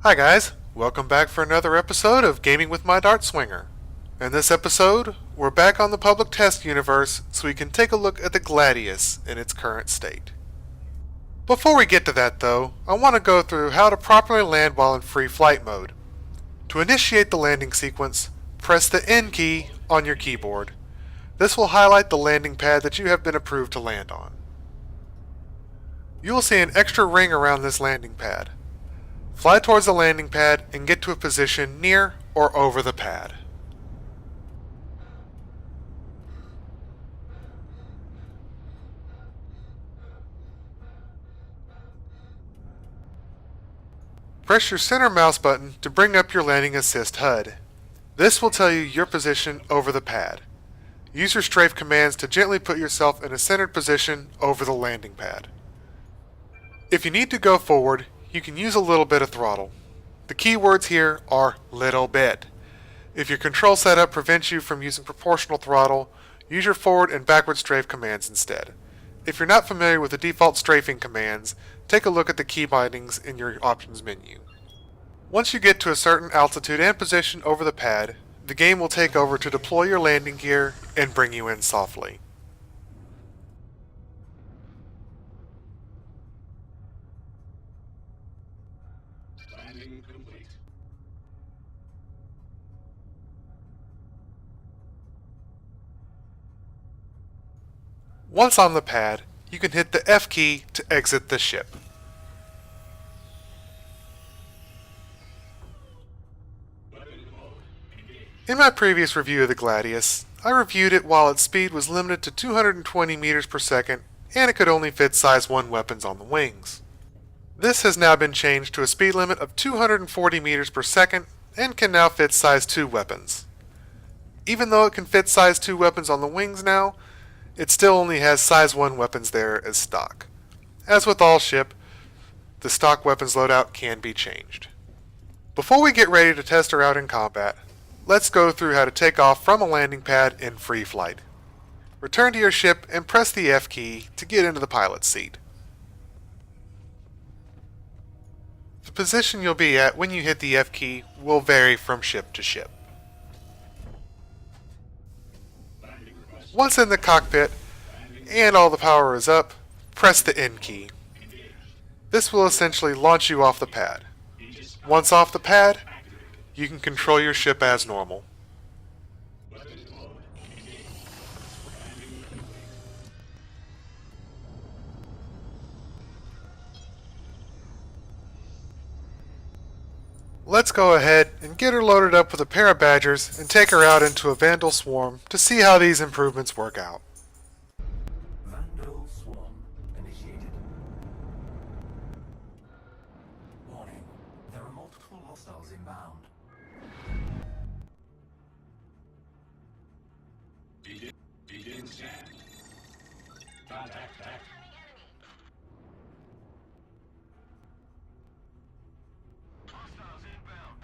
Hi guys, welcome back for another episode of Gaming with my Dart Swinger. In this episode, we're back on the public test universe so we can take a look at the Gladius in its current state. Before we get to that though, I want to go through how to properly land while in free flight mode. To initiate the landing sequence, press the N key on your keyboard. This will highlight the landing pad that you have been approved to land on. You will see an extra ring around this landing pad. Fly towards the landing pad and get to a position near or over the pad. Press your center mouse button to bring up your landing assist HUD. This will tell you your position over the pad. Use your strafe commands to gently put yourself in a centered position over the landing pad. If you need to go forward, you can use a little bit of throttle. The key words here are little bit. If your control setup prevents you from using proportional throttle, use your forward and backward strafe commands instead. If you're not familiar with the default strafing commands, take a look at the key bindings in your options menu. Once you get to a certain altitude and position over the pad, the game will take over to deploy your landing gear and bring you in softly. Landing complete. Once on the pad, you can hit the F key to exit the ship. In my previous review of the Gladius, I reviewed it while its speed was limited to 220 meters per second and it could only fit size 1 weapons on the wings. This has now been changed to a speed limit of 240 meters per second and can now fit size 2 weapons. Even though it can fit size 2 weapons on the wings now, it still only has size 1 weapons there as stock. As with all ship, the stock weapons loadout can be changed. Before we get ready to test her out in combat, let's go through how to take off from a landing pad in free flight. Return to your ship and press the F key to get into the pilot's seat. The position you'll be at when you hit the F key will vary from ship to ship. Once in the cockpit and all the power is up, press the N key. This will essentially launch you off the pad. Once off the pad, you can control your ship as normal. Let's go ahead and get her loaded up with a pair of Badgers and take her out into a Vandal Swarm to see how these improvements work out. Vandal Swarm initiated. Warning, there are multiple hostiles inbound. Begin scan. Contact back. Hostiles inbound.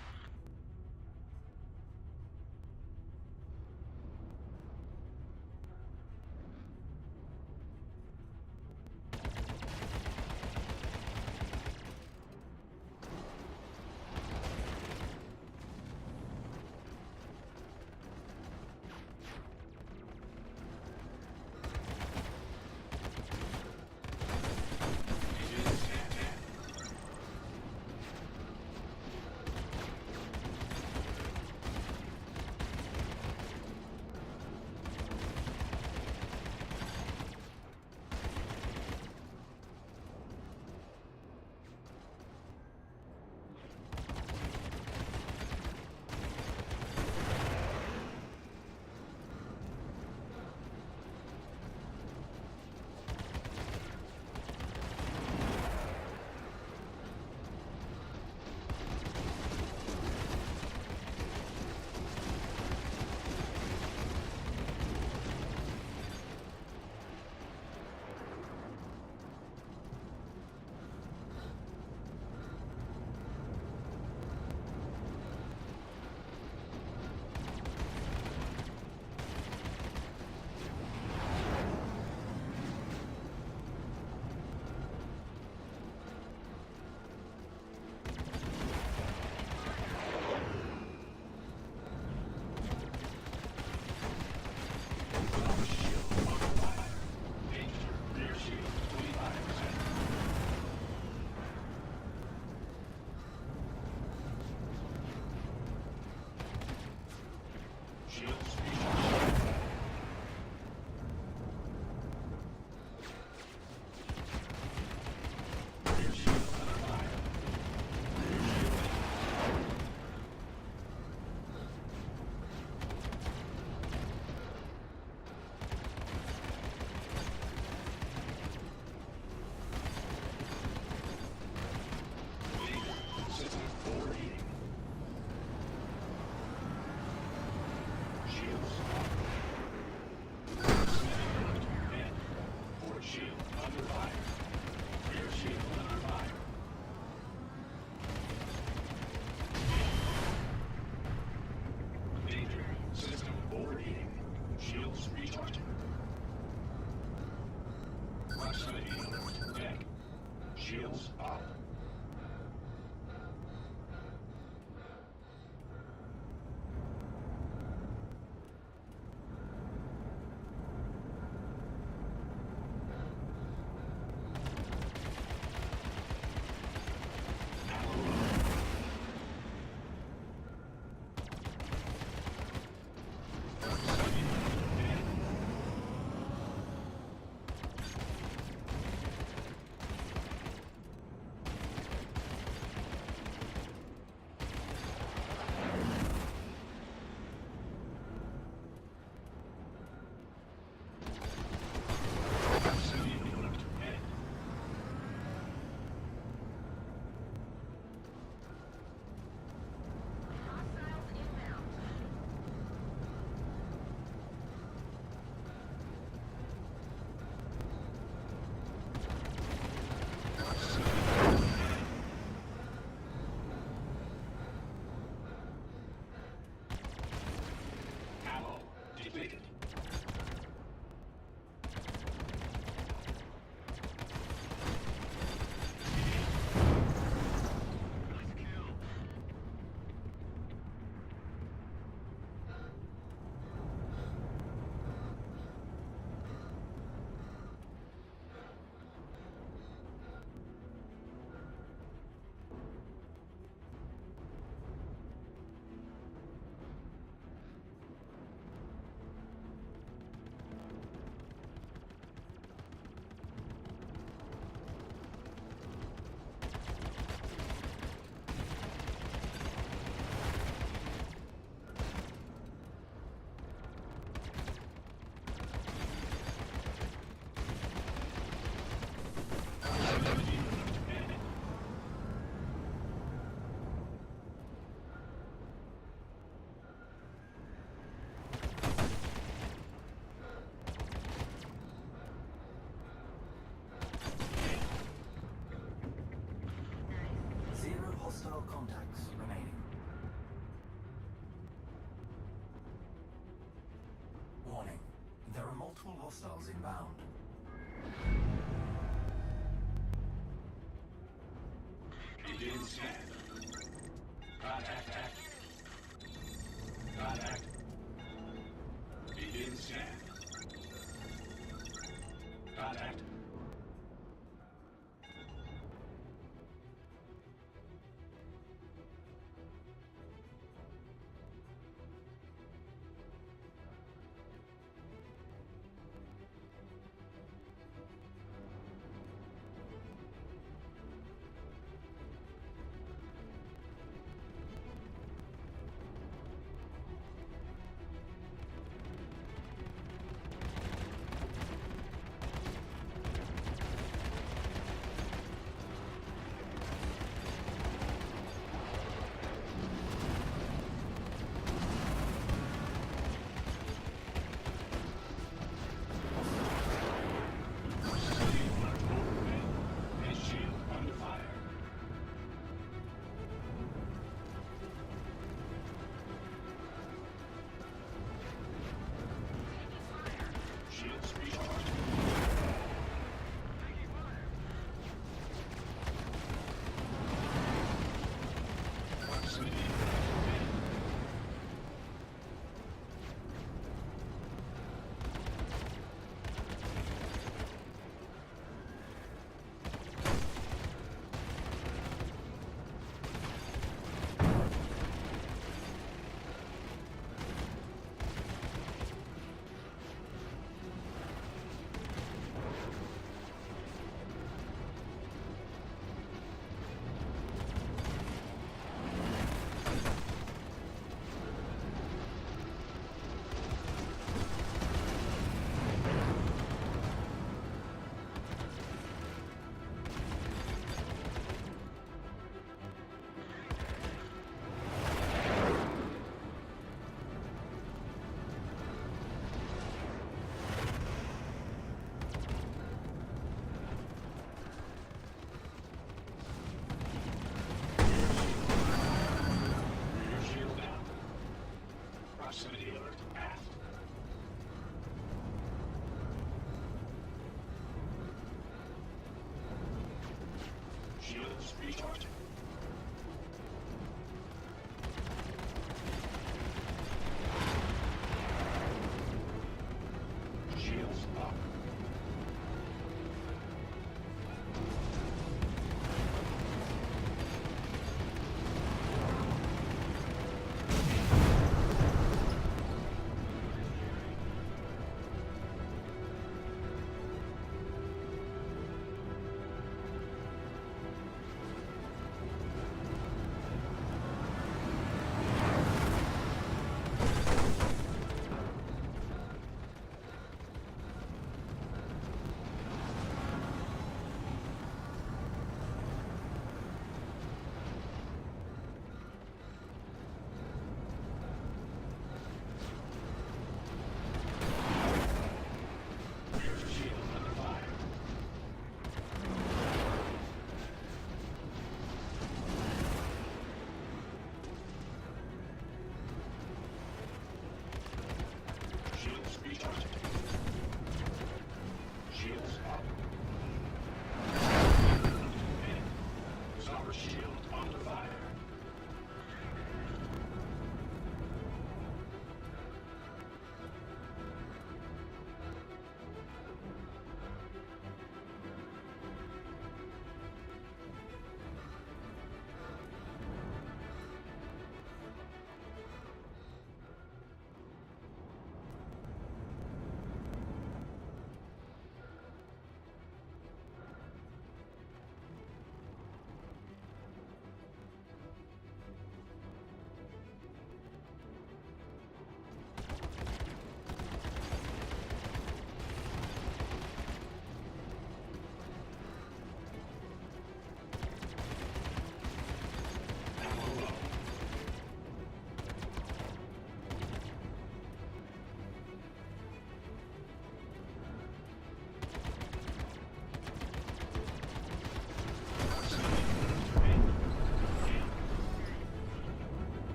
Shields up. Ammo depleted. Nice kill. Zero hostile contacts remaining. Warning. There are multiple hostiles inbound. Begin scan. Contact. Contact. Begin scan. Contact.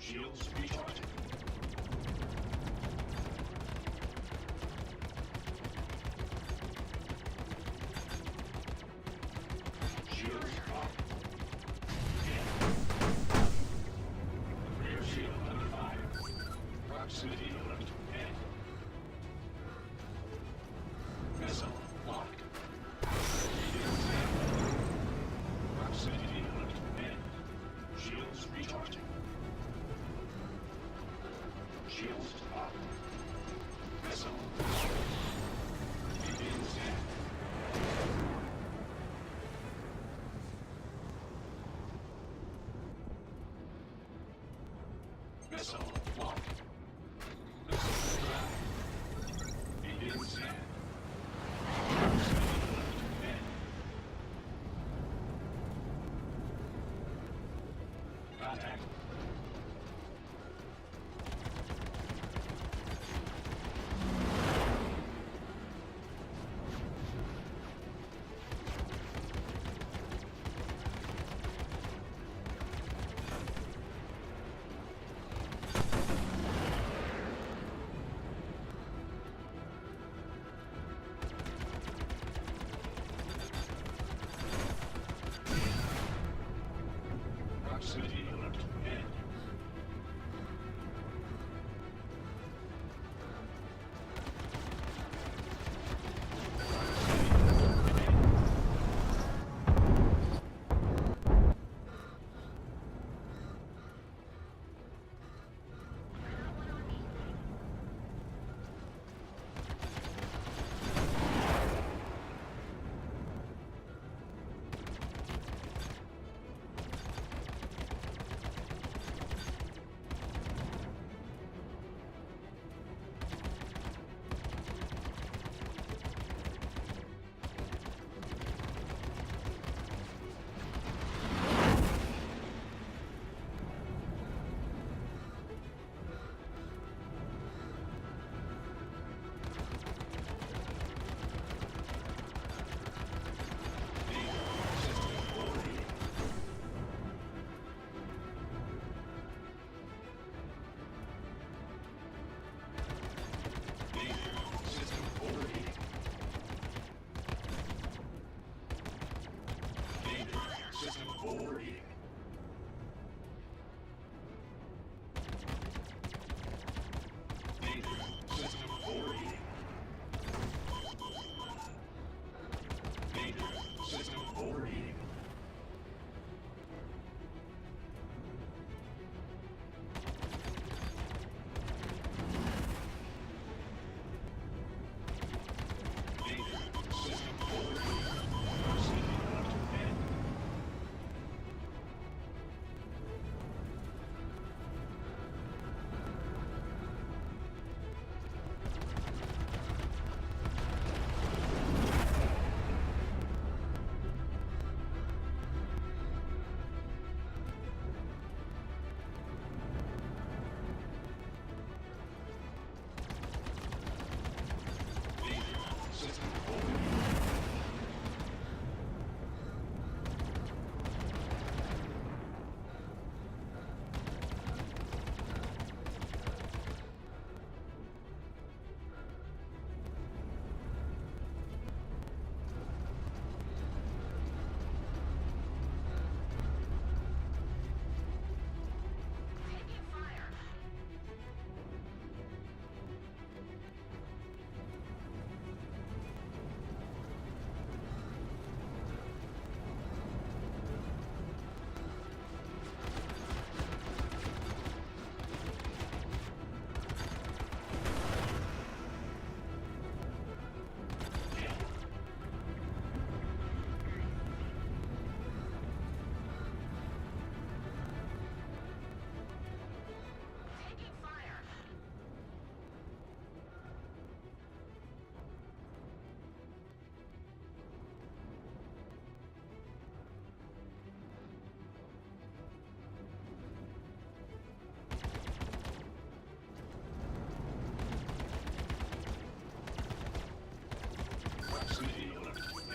Shields recharging. Shields up. Rear shield under fire. Proximity alert. Hit. Missile locked. Proximity alert. Hit. Shields recharging. Shields up. Missile. Begins in. Missile locked. Missile ground. Begins in. Proximity alert. In. Contact.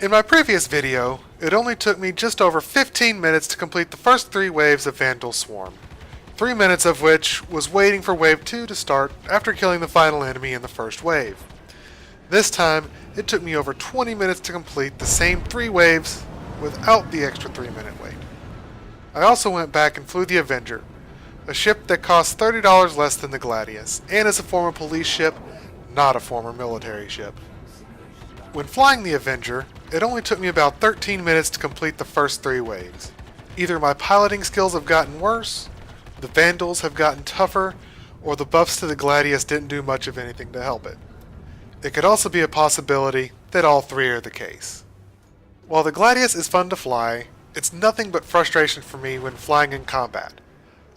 In my previous video, it only took me just over 15 minutes to complete the first 3 waves of Vandal Swarm, 3 minutes of which was waiting for Wave 2 to start after killing the final enemy in the first wave. This time, it took me over 20 minutes to complete the same 3 waves without the extra 3-minute wait. I also went back and flew the Avenger, a ship that costs $30 less than the Gladius, and is a former police ship, not a former military ship. When flying the Avenger, it only took me about 13 minutes to complete the first 3 waves. Either my piloting skills have gotten worse, the Vandals have gotten tougher, or the buffs to the Gladius didn't do much of anything to help it. It could also be a possibility that all 3 are the case. While the Gladius is fun to fly, it's nothing but frustration for me when flying in combat.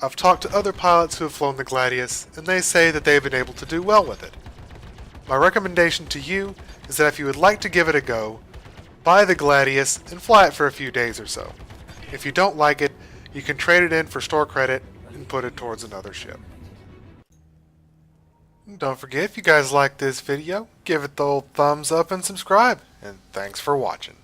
I've talked to other pilots who have flown the Gladius, and they say that they've been able to do well with it. My recommendation to you is that if you would like to give it a go, buy the Gladius and fly it for a few days or so. If you don't like it, you can trade it in for store credit and put it towards another ship. Don't forget, if you guys like this video, give it the old thumbs up and subscribe, and thanks for watching.